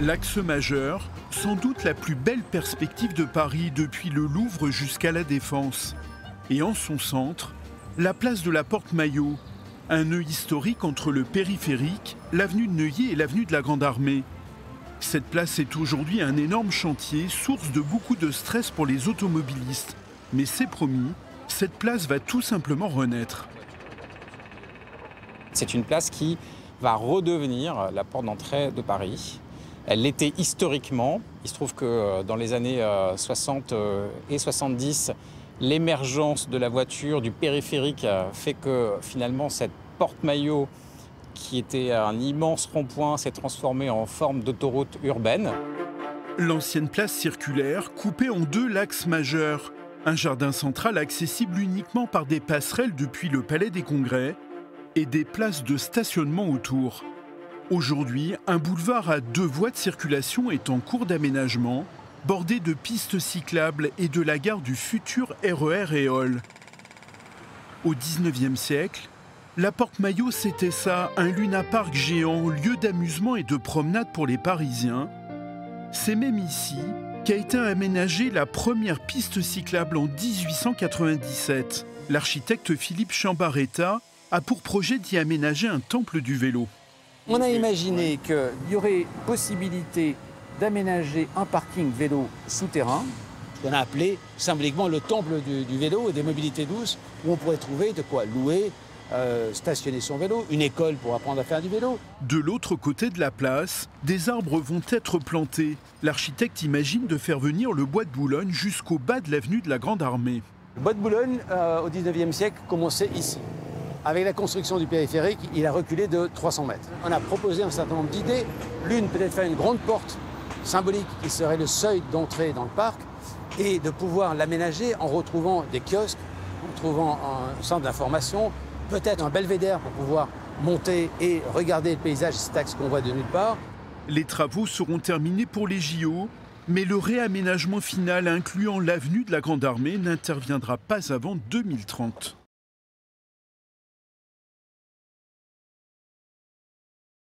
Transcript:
L'axe majeur, sans doute la plus belle perspective de Paris depuis le Louvre jusqu'à la Défense. Et en son centre, la place de la Porte-Maillot, un nœud historique entre le périphérique, l'avenue de Neuilly et l'avenue de la Grande Armée. Cette place est aujourd'hui un énorme chantier, source de beaucoup de stress pour les automobilistes. Mais c'est promis, cette place va tout simplement renaître. C'est une place qui va redevenir la porte d'entrée de Paris. Elle l'était historiquement. Il se trouve que dans les années 60 et 70, l'émergence de la voiture, du périphérique, fait que finalement cette porte-maillot, qui était un immense rond-point, s'est transformée en forme d'autoroute urbaine. L'ancienne place circulaire coupait en deux l'axe majeur. Un jardin central accessible uniquement par des passerelles depuis le Palais des Congrès et des places de stationnement autour. Aujourd'hui, un boulevard à 2 voies de circulation est en cours d'aménagement, bordé de pistes cyclables et de la gare du futur RER Éole. Au XIXe siècle, la Porte-Maillot, c'était ça, un lunapark géant, lieu d'amusement et de promenade pour les Parisiens. C'est même ici qu'a été aménagée la première piste cyclable en 1897. L'architecte Philippe Chambaretta a pour projet d'y aménager un temple du vélo. On a imaginé qu'il y aurait possibilité d'aménager un parking vélo souterrain, qu'on a appelé symboliquement le temple du vélo et des mobilités douces, où on pourrait trouver de quoi louer, stationner son vélo, une école pour apprendre à faire du vélo. De l'autre côté de la place, des arbres vont être plantés. L'architecte imagine de faire venir le bois de Boulogne jusqu'au bas de l'avenue de la Grande Armée. Le bois de Boulogne, au 19e siècle, commençait ici. Avec la construction du périphérique, il a reculé de 300 mètres. On a proposé un certain nombre d'idées. L'une, peut-être faire une grande porte symbolique qui serait le seuil d'entrée dans le parc et de pouvoir l'aménager en retrouvant des kiosques, en trouvant un centre d'information, peut-être un belvédère pour pouvoir monter et regarder le paysage, cet axe qu'on voit de nulle part. Les travaux seront terminés pour les JO, mais le réaménagement final incluant l'avenue de la Grande Armée n'interviendra pas avant 2030.